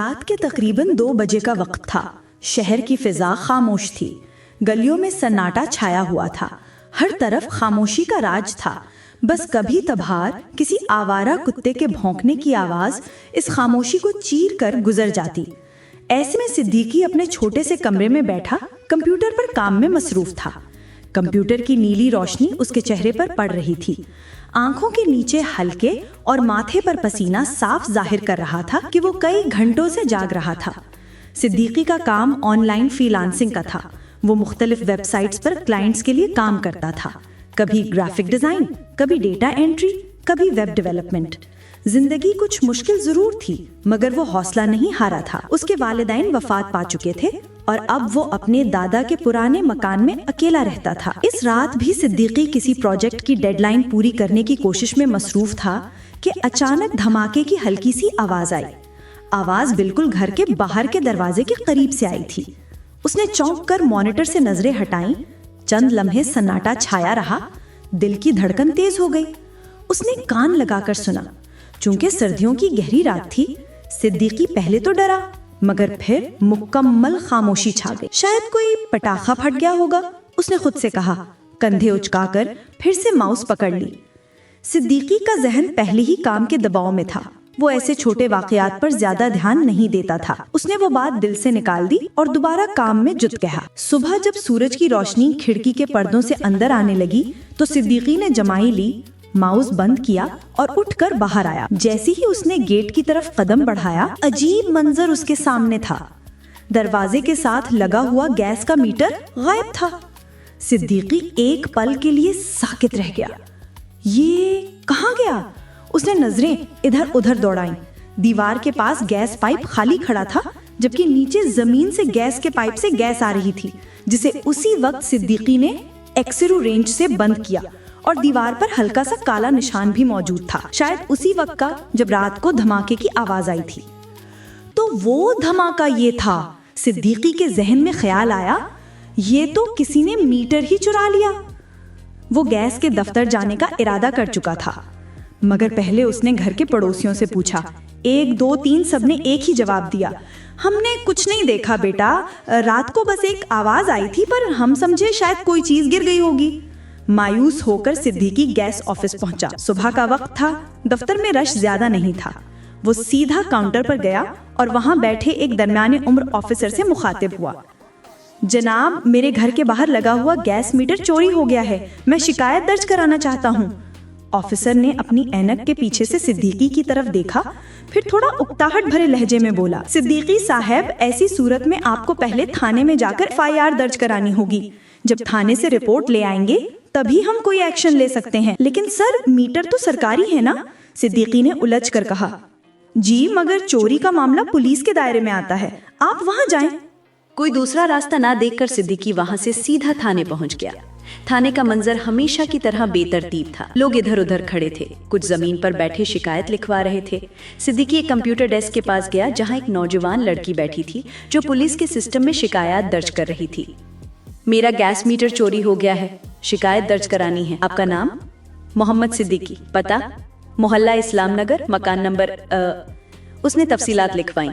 رات کے تقریباً 2 بجے کا وقت تھا۔ شہر کی فضا خاموش تھی، گلیوں میں سناٹا چھایا ہوا تھا، ہر طرف خاموشی کا راج تھا۔ بس کبھی کبھار کسی آوارہ کتے کے بھونکنے کی آواز اس خاموشی کو چیر کر گزر جاتی۔ ایسے میں صدیقی اپنے چھوٹے سے کمرے میں بیٹھا کمپیوٹر پر کام میں مصروف تھا۔ کمپیوٹر کی نیلی روشنی اس کے چہرے پر پڑ رہی تھی، آنکھوں کے نیچے ہلکے اور ماتھے پر پسینہ صاف ظاہر کر رہا تھا کہ وہ کئی گھنٹوں سے جاگ رہا تھا۔ صدیقی کا کام آن لائن فری لانسنگ کا تھا۔ وہ مختلف ویب سائٹس پر کلائنٹس کے لیے کام کرتا تھا، کبھی گرافک ڈیزائن، کبھی ڈیٹا انٹری، کبھی ویب ڈیولپمنٹ۔ زندگی کچھ مشکل ضرور تھی، مگر وہ حوصلہ نہیں ہارا تھا۔ اس کے والدین وفات پا چکے تھے اور اب وہ اپنے دادا کے پرانے مکان میں اکیلا رہتا تھا۔ اس رات بھی صدیقی کسی پروجیکٹ کی ڈیڈ لائن پوری کرنے کی کوشش میں مصروف تھا کہ اچانک دھماکے کی ہلکی سی آواز آئی۔ آواز بالکل گھر کے باہر کے دروازے کے قریب سے آئی تھی۔ اس نے چونک کر مانیٹر سے نظریں ہٹائیں۔ چند لمحے سناٹا چھایا رہا، دل کی دھڑکن تیز ہو گئی۔ اس نے کان لگا کر سنا۔ چونکہ سردیوں کی گہری رات تھی، صدیقی پہلے تو ڈرا، مگر پھر مکمل خاموشی چھا گئی۔ شاید کوئی پٹاخہ پھٹ گیا ہوگا، اس نے خود سے کہا۔ کندھے اچکا کر پھر سے ماؤس پکڑ لی۔ صدیقی کا ذہن پہلے ہی کام کے دباؤ میں تھا۔ وہ ایسے چھوٹے واقعات پر زیادہ دھیان نہیں دیتا تھا۔ اس نے وہ بات دل سے نکال دی اور دوبارہ کام میں جٹ گیا۔ صبح جب سورج کی روشنی کھڑکی کے پردوں سے اندر آنے لگی تو صدیقی نے جمائی لی، ماؤس بند کیا اور اٹھ کر باہر آیا۔ جیسے ہی اس نے گیٹ کی طرف قدم بڑھایا، عجیب منظر اس کے سامنے تھا۔ دروازے کے ساتھ لگا ہوا گیس کا میٹر غائب تھا۔ صدیقی ایک پل کے لیے ساکت رہ گیا۔ یہ کہاں گیا؟ اس نے نظریں ادھر ادھر دوڑائیں۔ دیوار کے پاس گیس پائپ خالی کھڑا تھا، جبکہ نیچے زمین سے گیس کے پائپ سے گیس آ رہی تھی، جسے اسی وقت صدیقی نے ایکسرو رینج سے بند کیا، اور دیوار پر ہلکا سا کالا نشان بھی موجود تھا، شاید اسی وقت کا جب رات کو دھماکے کی آواز آئی تھی۔ تو وہ دھماکہ یہ تھا۔ صدیقی کے ذہن میں خیال آیا، یہ تو کسی نے میٹر ہی چرا لیا۔ وہ گیس کے دفتر جانے کا ارادہ کر چکا تھا، مگر پہلے اس نے گھر کے پڑوسیوں سے پوچھا۔ 1 2 3 سب نے ایک ہی جواب دیا، ہم نے کچھ نہیں دیکھا بیٹا، رات کو بس ایک آواز آئی تھی، پر ہم سمجھے شاید کوئی چیز گر گئی ہوگی۔ مایوس ہو کر صدیقی گیس آفس پہنچا۔ صبح کا وقت تھا، دفتر میں رش زیادہ نہیں تھا۔ وہ سیدھا کاؤنٹر پر گیا اور وہاں بیٹھے ایک درمیانے عمر آفیسر سے مخاطب ہوا۔ جناب، میرے گھر کے باہر لگا ہوا گیس میٹر چوری ہو گیا ہے، میں شکایت درج کرانا چاہتا ہوں۔ آفیسر نے اپنی اینک کے پیچھے سے صدیقی کی طرف دیکھا، پھر تھوڑا اکتاہٹ بھرے لہجے میں بولا، صدیقی صاحب، ایسی صورت میں آپ کو پہلے تھانے میں جا کر FIR درج کرانی ہوگی۔ جب تھانے سے رپورٹ لے آئیں گے تبھی ہم کوئی ایکشن لے سکتے ہیں۔ لیکن سر، میٹر تو سرکاری ہے نا؟ صدیقی نے الجھ کر کہا۔ جی، مگر چوری کا معاملہ پولیس کے دائرے میں آتا ہے، آپ وہاں جائیں۔ کوئی دوسرا راستہ نہ دیکھ کر صدیقی وہاں سے سیدھا تھانے پہنچ گیا۔ تھانے کا منظر ہمیشہ کی طرح بے ترتیب تھا۔ لوگ ادھر ادھر کھڑے تھے، کچھ زمین پر بیٹھے شکایت لکھوا رہے تھے۔ صدیقی ایک کمپیوٹر ڈیسک کے پاس گیا، جہاں ایک نوجوان لڑکی بیٹھی تھی جو پولیس کے سسٹم میں شکایات درج کر رہی تھی۔ میرا گیس میٹر چوری ہو گیا ہے، شکایت درج کرانی ہے۔ آپ کا نام؟ محمد صدیقی۔ پتہ؟ محلہ اسلام نگر، مکان نمبر۔ اس نے تفصیلات لکھوائیں۔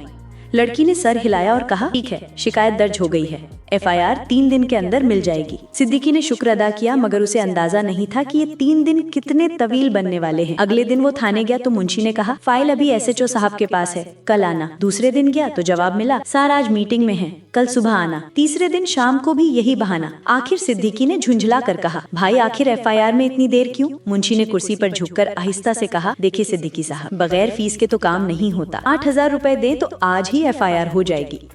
لڑکی نے سر ہلایا اور کہا، ٹھیک ہے، شکایت درج ہو گئی ہے، FIR 3 دن کے اندر مل جائے گی۔ صدیقی نے شکر ادا کیا، مگر اسے اندازہ نہیں تھا کہ یہ 3 دن کتنے طویل بننے والے ہیں۔ اگلے دن وہ تھانے گیا تو منشی نے کہا، فائل ابھی SHO صاحب کے پاس ہے، کل آنا۔ دوسرے دن گیا تو جواب ملا، سر آج میٹنگ میں ہیں، کل صبح آنا۔ تیسرے دن شام کو بھی یہی بہانہ۔ آخر صدیقی نے جھنجھلا کر کہا، بھائی آخر FIR میں اتنی دیر کیوں؟ منشی نے کرسی پر جھک کر آہستہ سے کہا، دیکھیے صدیقی صاحب، بغیر فیس کے تو کام نہیں ہوتا۔ 8,000 روپے دیں تو آج ہی FIR ہو جائے گی۔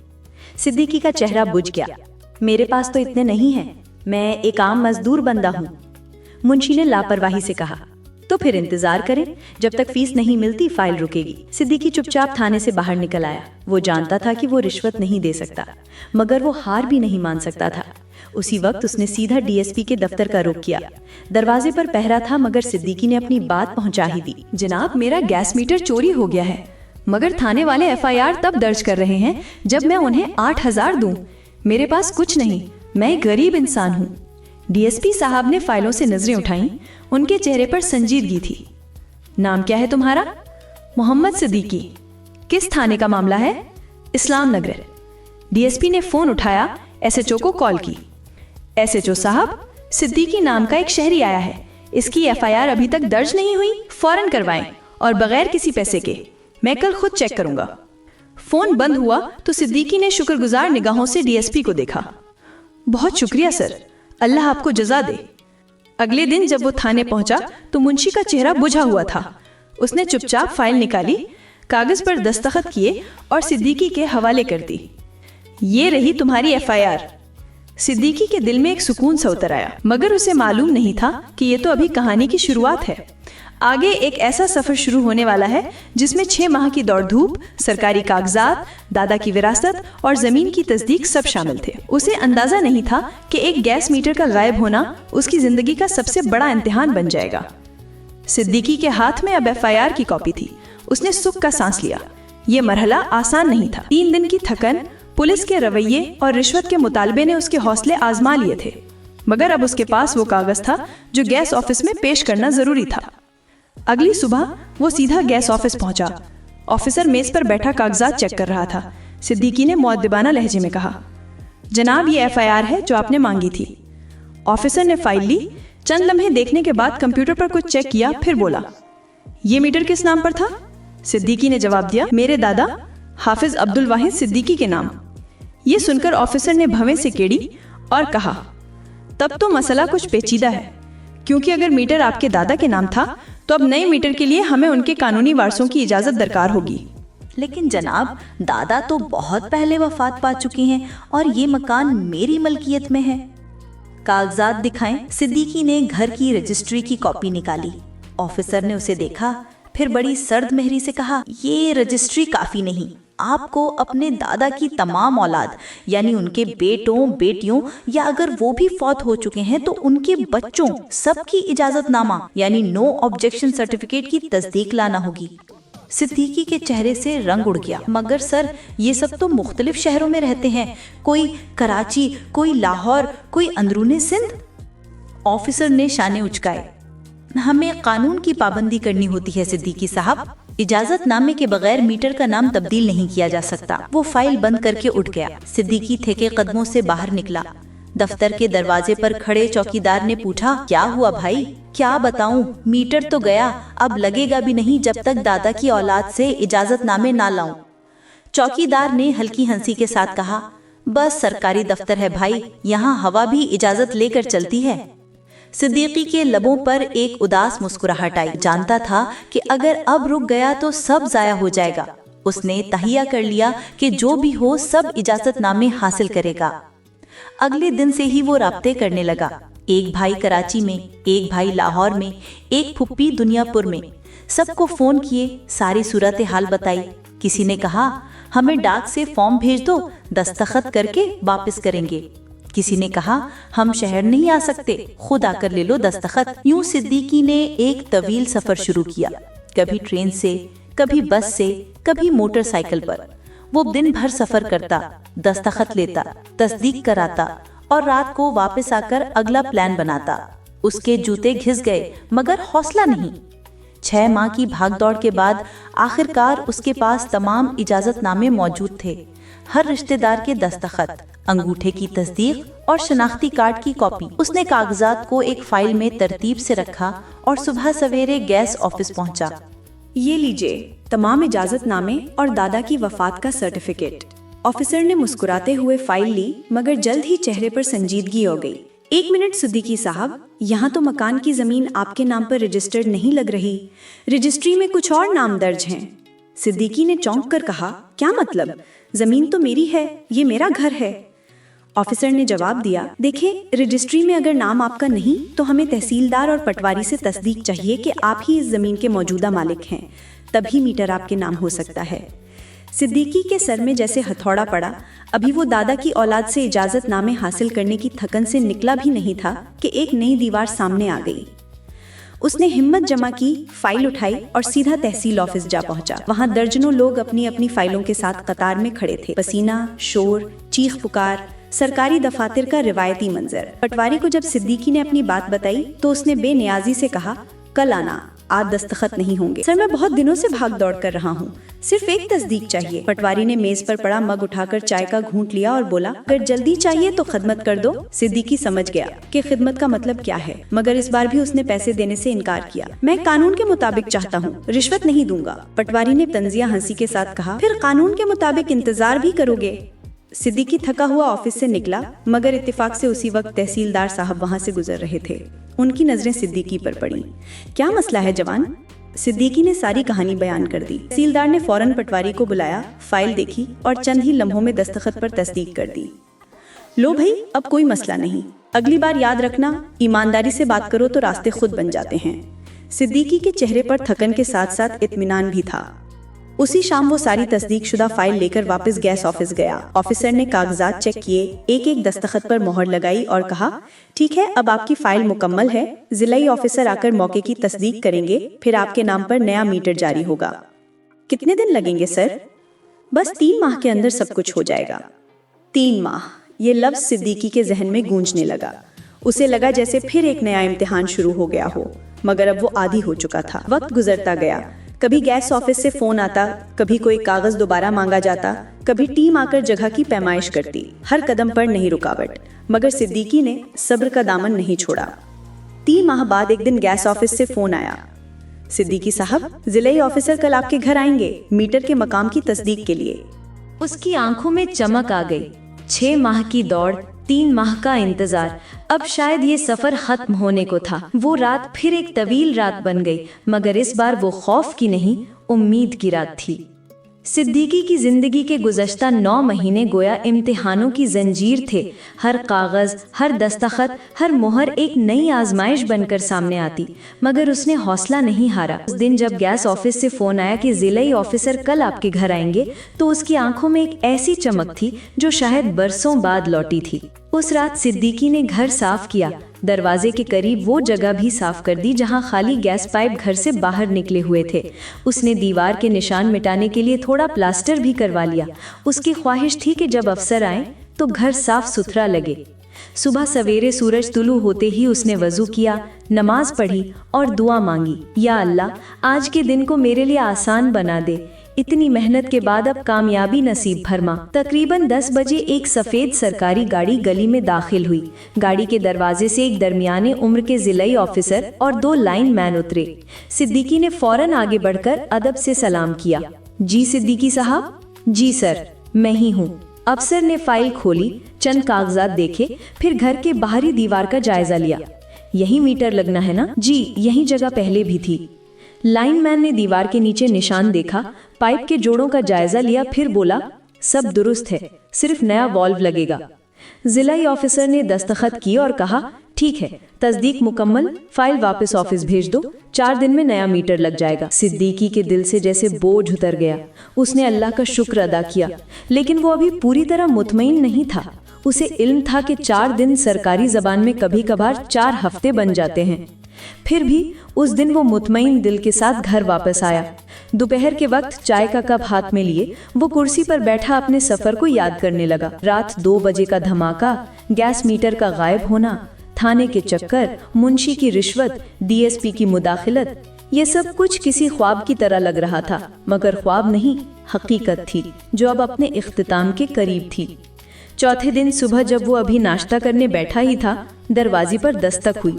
صدیقی کا چہرہ بجھ گیا۔ میرے پاس تو اتنے نہیں ہیں، میں ایک عام مزدور بندہ ہوں۔ منشی نے لاپرواہی سے کہا، تو پھر انتظار کریں، جب تک فیس نہیں ملتی فائل رکے گی۔ صدیقی چپ چاپ تھانے سے باہر نکل آیا۔ وہ جانتا تھا کہ وہ رشوت نہیں دے سکتا، مگر وہ ہار بھی نہیں مان سکتا تھا۔ اسی وقت اس نے سیدھا DSP کے دفتر کا رخ کیا۔ دروازے پر پہرا تھا، مگر صدیقی نے اپنی بات پہنچا ہی دی۔ جناب، میرا گیس میٹر چوری ہو گیا ہے، مگر تھانے والے FIR تب درج کر رہے ہیں جب میں انہیں 8,000 دوں۔ میرے پاس کچھ نہیں، میں ایک غریب انسان ہوں۔ DSP صاحب نے فائلوں سے نظریں اٹھائیں، ان کے چہرے پر سنجیدگی تھی۔ نام کیا ہے تمہارا؟ محمد صدیقی۔ کس تھانے کا معاملہ ہے؟ इस्लाम नगर। डीएसपी ने फोन उठाया, एसएचओ को कॉल की। एसएचओ साहब, सिद्दीकी नाम का एक शहरी आया है, इसकी एफआईआर अभी तक दर्ज नहीं हुई, फौरन करवाएं और बगैर किसी पैसे के। मैं कल खुद चेक करूंगा। फोन बंद हुआ तो सिद्दीकी ने शुक्रगुजार निगाहों से डीएसपी को देखा। बहुत शुक्रिया सर, अल्लाह आपको जजा दे। अगले दिन जब वो थाने पहुंचा तो मुंशी का चेहरा बुझा हुआ था। उसने चुपचाप फाइल निकाली, कागज पर दस्तखत किए और सिद्दीकी के हवाले कर दी। ये रही तुम्हारी एफआईआर। सिद्दीकी के दिल में एक सुकून सा उतर आया, मगर उसे मालूम नहीं था कि ये तो अभी कहानी की शुरुआत है। आगे एक ऐसा सफर शुरू होने वाला है जिसमें 6 माह की दौड़ धूप, सरकारी कागजात, दादा की विरासत और जमीन की तस्दीक सब शामिल थे। उसे अंदाजा नहीं था कि एक गैस मीटर का गायब होना उसकी जिंदगी का सबसे बड़ा इम्तिहान बन जाएगा। सिद्दीकी के हाथ में अब एफआईआर की कॉपी थी। उसने सुख का सांस लिया। ये मरहला आसान नहीं था। 3 दिन की थकन, पुलिस के रवैये और रिश्वत के मुतालबे ने उसके हौसले आजमा लिए थे, मगर अब उसके पास वो कागज था जो गैस ऑफिस में पेश करना जरूरी था। अगली सुबह वो सीधा गैस ऑफिस पहुंचा। ऑफिसर मेज पर बैठा कागजात चेक कर रहा था। सिद्दीकी ने मुअद्दिबाना लहजे में कहा, जनाब ये एफआईआर है जो आपने मांगी थी। ऑफिसर ने फाइल ली, चंद लम्हे देखने के बाद कंप्यूटर पर कुछ चेक किया, फिर बोला, ये मीटर किस नाम पर था? सिद्दीकी ने जवाब दिया, मेरे दादा हाफिज अब्दुल वाहिद सिद्दीकी के नाम। ये सुनकर ऑफिसर ने भवें से केड़ी और कहा, तब तो मसला कुछ पेचीदा है, क्योंकि अगर मीटर आपके दादा के नाम था तो अब नए मीटर के लिए हमें उनके कानूनी वारसों की इजाजत दरकार होगी। लेकिन जनाब, दादा तो बहुत पहले वफात पा चुकी हैं और ये मकान मेरी मलकियत में है। कागजात दिखाएं। सिद्दीकी ने घर की रजिस्ट्री की कॉपी निकाली। ऑफिसर ने उसे देखा, फिर बड़ी सर्द मेहरी से कहा, ये रजिस्ट्री काफी नहीं, आपको अपने दादा की तमाम औलाद यानी उनके बेटों बेटियों या अगर वो भी फौत हो चुके हैं तो उनके बच्चों सबकी इजाजतनामा यानी नो ऑब्जेक्शन सर्टिफिकेट की तस्दीक लाना होगी। सिद्दीकी के चेहरे से रंग उड़ गया। मगर सर, ये सब तो मुख्तलिफ शहरों में रहते हैं, कोई कराची, कोई लाहौर, कोई अंदरूने सिंध। ऑफिसर ने शाने उचकाए। हमें कानून की पाबंदी करनी होती है सिद्दीकी साहब, इजाजतनामे के बगैर मीटर का नाम तब्दील नहीं किया जा सकता। वो फाइल बंद करके उठ गया। सिद्दीकी थके कदमों से बाहर निकला। दफ्तर के दरवाजे पर खड़े चौकीदार ने पूछा, क्या हुआ भाई? क्या बताऊं, मीटर तो गया, अब लगेगा भी नहीं जब तक दादा की औलाद से इजाजतनामे ना लाऊं। चौकीदार ने हल्की हंसी के साथ कहा, बस सरकारी दफ्तर है भाई, यहाँ हवा भी इजाजत लेकर चलती है। सिद्दीकी के लबों पर एक उदास मुस्कुराहट आई। जानता था कि अगर अब रुक गया तो सब जाया हो जाएगा। उसने तहिया कर लिया कि जो भी हो सब इजाजतनामे हासिल करेगा। अगले दिन से ही वो राब्ते करने लगा। एक भाई कराची में, एक भाई लाहौर में, एक फुप्पी दुनियापुर में। सबको फोन किए, सारी सूरत हाल बताई। किसी ने कहा, हमें डाक से फॉर्म भेज दो, दस्तखत करके वापस करेंगे। किसी ने कहा, हम शहर नहीं आ सकते, खुद आकर ले लो दस्तखत। यूं सिद्दीकी ने एक तवील सफर शुरू किया, कभी ट्रेन से, कभी बस से, कभी मोटरसाइकिल पर। वो दिन भर सफर करता, दस्तखत लेता, तस्दीक कराता और रात को वापस आकर अगला प्लान बनाता। उसके जूते घिस गए मगर हौसला नहीं। 6 माह की भागदौड़ के बाद आखिरकार उसके पास तमाम इजाजतनामे मौजूद थे। हर रिश्तेदार के दस्तखत, अंगूठे की तस्दीक और शनाख्ती कार्ड की कॉपी। उसने कागजात को एक फाइल में तरतीब से रखा और सुबह सवेरे गैस ऑफिस पहुंचा। ये लीजिए तमाम इजाजतनामे और दादा की वफात का सर्टिफिकेट। ऑफिसर ने मुस्कुराते हुए फाइल ली, मगर जल्द ही चेहरे पर संजीदगी हो गई। 1 मिनट सिद्दीकी साहब, यहाँ तो मकान की जमीन आपके नाम पर रजिस्टर्ड नहीं लग रही, रजिस्ट्री में कुछ और नाम दर्ज हैं। सिद्दीकी ने चौंक कर कहा, क्या मतलब? जमीन तो मेरी है, ये मेरा घर है। ऑफिसर ने जवाब दिया, देखिए रजिस्ट्री में अगर नाम आपका नहीं तो हमें तहसीलदार और पटवारी से तस्दीक चाहिए कि आप ही इस जमीन के मौजूदा मालिक हैं, तभी मीटर आपके नाम हो सकता है। सिद्दीकी के सर में जैसे हथौड़ा पड़ा। अभी वो दादा की औलाद से इजाजतनामे हासिल करने की थकन से निकला भी नहीं था कि एक नई दीवार सामने आ गई। उसने हिम्मत जमा की, फाइल उठाई और सीधा तहसील ऑफिस जा पहुंचा। वहां दर्जनों लोग अपनी अपनी फाइलों के साथ कतार में खड़े थे। पसीना, शोर, चीख पुकार, सरकारी दफातर का रिवायती मंजर। पटवारी को जब सिद्दीकी ने अपनी बात बताई तो उसने बेनियाजी से कहा, कल आना, आज दस्तखत नहीं होंगे। सर मैं बहुत दिनों से भाग दौड़ कर रहा हूँ, सिर्फ एक तस्दीक चाहिए। पटवारी ने मेज पर पड़ा मग उठाकर चाय का घूंट लिया और बोला, अगर जल्दी चाहिए तो खिदमत कर दो। सिद्दीकी समझ गया कि खिदमत का मतलब क्या है, मगर इस बार भी उसने पैसे देने से इनकार किया। मैं कानून के मुताबिक चाहता हूँ, रिश्वत नहीं दूंगा। पटवारी ने तंजिया हंसी के साथ कहा, फिर कानून के मुताबिक इंतजार भी करोगे? सिद्दीकी थका हुआ ऑफिस से निकला, मगर इत्तेफाक से उसी वक्त तहसीलदार साहब वहाँ से गुजर रहे थे। उनकी नजरें सिद्दीकी पर पड़ी। क्या मसला है जवान? सिद्दीकी ने सारी कहानी बयान कर दी। तहसीलदार ने फौरन पटवारी को बुलाया, फाइल देखी और चंद ही लम्हों में दस्तखत पर तस्दीक कर दी। लो भाई, अब कोई मसला नहीं, अगली बार याद रखना, ईमानदारी से बात करो तो रास्ते खुद बन जाते हैं। सिद्दीकी के चेहरे पर थकन के साथ साथ इत्मीनान भी था। उसी शाम वो सारी तस्दीक शुदा फाइल लेकर वापस गैस ऑफिस गया। ऑफिसर ने कागजात चेक किए, एक एक दस्तखत पर मोहर लगाई और कहा, ठीक है, अब आपकी फाइल मुकम्मल है। जिलाई ऑफिसर आकर मौके की तस्दीक करेंगे, फिर आपके नाम पर नया मीटर जारी होगा। कितने दिन लगेंगे सर? बस 3 माह के अंदर सब कुछ हो जाएगा। 3 माह, ये लफ्ज सिद्दीकी के जहन में गूंजने लगा। उसे लगा जैसे फिर एक नया इम्तिहान शुरू हो गया हो, मगर अब वो आदी हो चुका था। वक्त गुजरता गया, कभी गैस ऑफिस से फोन आता, कभी कोई कागज दोबारा मांगा जाता, कभी टीम आकर जगह की पैमाइश करती। हर कदम पर नहीं रुकावट, मगर सिद्दीकी ने सब्र का दामन नहीं छोड़ा। 3 माह बाद एक दिन गैस ऑफिस से फोन आया, सिद्दीकी साहब, जिलाई ऑफिसर कल आपके घर आएंगे मीटर के मकाम की तस्दीक के लिए। उसकी आंखों में चमक आ गई। 6 माह की दौड़, 3 माह का इंतजार, अब शायद ये सफर खत्म होने को था। वो रात फिर एक तवील रात बन गई, मगर इस बार वो खौफ की नहीं, उम्मीद की रात थी। सिद्दीकी की जिंदगी के गुज़श्ता 9 महीने गोया इम्तिहानों की जंजीर थे। हर कागज, हर दस्तखत, हर मोहर एक नई आजमाइश बनकर सामने आती, मगर उसने हौसला नहीं हारा। उस दिन जब गैस ऑफिस से फोन आया कि जिलाई ऑफिसर कल आपके घर आएंगे, तो उसकी आंखों में एक ऐसी चमक थी जो शायद बरसों बाद लौटी थी। उस रात सिद्दीकी ने घर साफ किया, दरवाजे के करीब वो जगह भी साफ कर दी जहां खाली गैस पाइप घर से बाहर निकले हुए थे। उसने दीवार के निशान मिटाने के लिए थोड़ा प्लास्टर भी करवा लिया। उसकी ख्वाहिश थी कि जब अफसर आए तो घर साफ सुथरा लगे। सुबह सवेरे सूरज तुलू होते ही उसने वजू किया, नमाज पढ़ी और दुआ मांगी, या अल्लाह, आज के दिन को मेरे लिए आसान बना दे। इतनी मेहनत के बाद अब कामयाबी नसीब फरमा। तकरीबन 10 बजे एक सफेद सरकारी गाड़ी गली में दाखिल हुई। गाड़ी के दरवाजे से एक दरमियाने उम्र के जिलाई ऑफिसर और 2 लाइन मैन उतरे। सिद्दीकी ने फौरन आगे बढ़कर अदब से सलाम किया। जी सिद्दीकी साहब? जी सर, मैं ही हूँ। अफसर ने फाइल खोली, चंद कागजात देखे, फिर घर के बाहरी दीवार का जायजा लिया। यही मीटर लगना है ना? जी, यही जगह पहले भी थी। लाइनमैन ने दीवार के नीचे निशान देखा, पाइप के जोड़ों का जायजा लिया, फिर बोला, सब दुरुस्त है, सिर्फ नया वॉल्व लगेगा। जिलाई ऑफिसर ने दस्तखत की और कहा, ठीक है, तस्दीक मुकम्मल, फाइल वापस ऑफिस भेज दो, 4 दिन में नया मीटर लग जाएगा। सिद्दीकी के दिल से जैसे बोझ उतर गया। उसने अल्लाह का शुक्र अदा किया, लेकिन वो अभी पूरी तरह मुतमईन नहीं था। उसे इल्म था कि 4 दिन सरकारी जबान में कभी कभार 4 हफ्ते बन जाते हैं। फिर भी उस दिन वो मुतमईन दिल के साथ घर वापस आया। दोपहर के वक्त चाय का कप हाथ में लिए वो कुर्सी पर बैठा अपने सफर को याद करने लगा। रात 2 बजे का धमाका, गैस मीटर का गायब होना, थाने के चक्कर, मुंशी की रिश्वत, डीएसपी की मुदाखिलत, ये सब कुछ किसी ख्वाब की तरह लग रहा था, मगर ख्वाब नहीं, हकीकत थी जो अब अपने इख्तिताम के करीब थी। चौथे दिन सुबह जब वो अभी नाश्ता करने बैठा ही था, दरवाजे पर दस्तक हुई।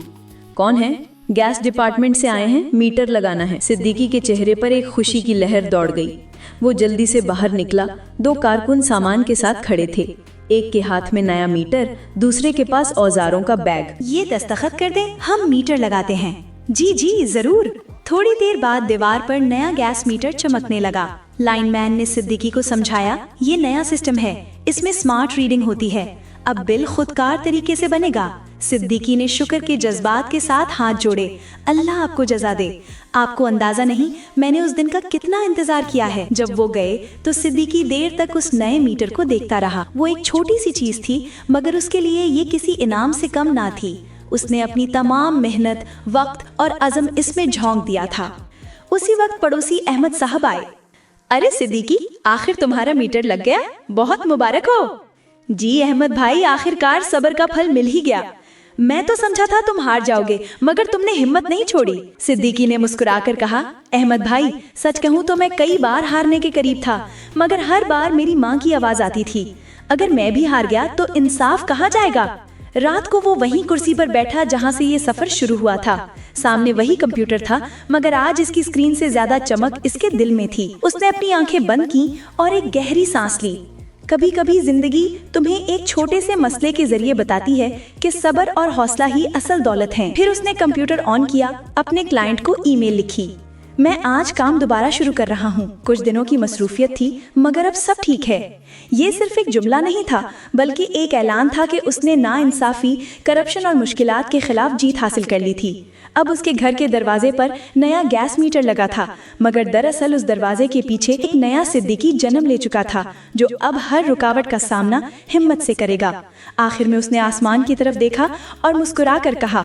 कौन है? गैस डिपार्टमेंट से आए हैं, मीटर लगाना है। सिद्दीकी के चेहरे पर एक खुशी की लहर दौड़ गई। वो जल्दी से बाहर निकला। 2 कारकुन सामान के साथ खड़े थे, एक के हाथ में नया मीटर, दूसरे के पास औजारों का बैग। ये दस्तखत कर दें, हम मीटर लगाते हैं। जी जी जरूर। थोड़ी देर बाद दीवार पर नया गैस मीटर चमकने लगा। लाइनमैन ने सिद्दीकी को समझाया, ये नया सिस्टम है, इसमें स्मार्ट रीडिंग होती है, अब बिल खुदकार तरीके से बनेगा। सिद्दीकी ने शुक्र के जज्बात के साथ हाथ जोड़े। अल्लाह आपको जजा दे। आपको अंदाजा नहीं मैंने उस दिन का कितना इंतजार किया है। जब वो गए तो सिद्दीकी देर तक उस नए मीटर को देखता रहा। वो एक छोटी सी चीज थी, मगर उसके लिए ये किसी इनाम से कम ना थी। उसने अपनी तमाम मेहनत, वक्त और अज़म इसमें झोंक दिया था। उसी वक्त पड़ोसी अहमद साहब आए। अरे सिद्दीकी, आखिर तुम्हारा मीटर लग गया, बहुत मुबारक हो। जी अहमद भाई, आखिरकार सब्र का फल मिल ही गया। मैं तो समझा था तुम हार जाओगे, मगर तुमने हिम्मत नहीं छोड़ी। सिद्दीकी ने मुस्कुराकर कहा, अहमद भाई, सच कहूँ तो मैं कई बार हारने के करीब था, मगर हर बार मेरी माँ की आवाज आती थी, अगर मैं भी हार गया तो इंसाफ कहाँ जाएगा। रात को वो वही कुर्सी पर बैठा जहाँ से ये सफर शुरू हुआ था। सामने वही कंप्यूटर था, मगर आज इसकी स्क्रीन से ज्यादा चमक इसके दिल में थी। उसने अपनी आंखें बंद की और एक गहरी सांस ली। कभी कभी जिंदगी तुम्हें एक छोटे से मसले के जरिए बताती है कि सब्र और हौसला ही असल दौलत है। फिर उसने कंप्यूटर ऑन किया, अपने क्लाइंट को ईमेल लिखी, मैं आज काम दोबारा शुरू कर रहा हूँ। कुछ दिनों की मसरूफियत थी, मगर अब सब ठीक है। ये सिर्फ एक जुमला नहीं था, बल्कि एक ऐलान था कि उसने नाइंसाफी, करप्शन और मुश्किलात के खिलाफ जीत हासिल कर ली थी। अब उसके घर के दरवाजे पर नया गैस मीटर लगा था, मगर दरअसल उस दरवाजे के पीछे एक नया सिद्दीकी जन्म ले चुका था, जो अब हर रुकावट का सामना हिम्मत से करेगा। आखिर में उसने आसमान की तरफ देखा और मुस्कुरा कर कहा,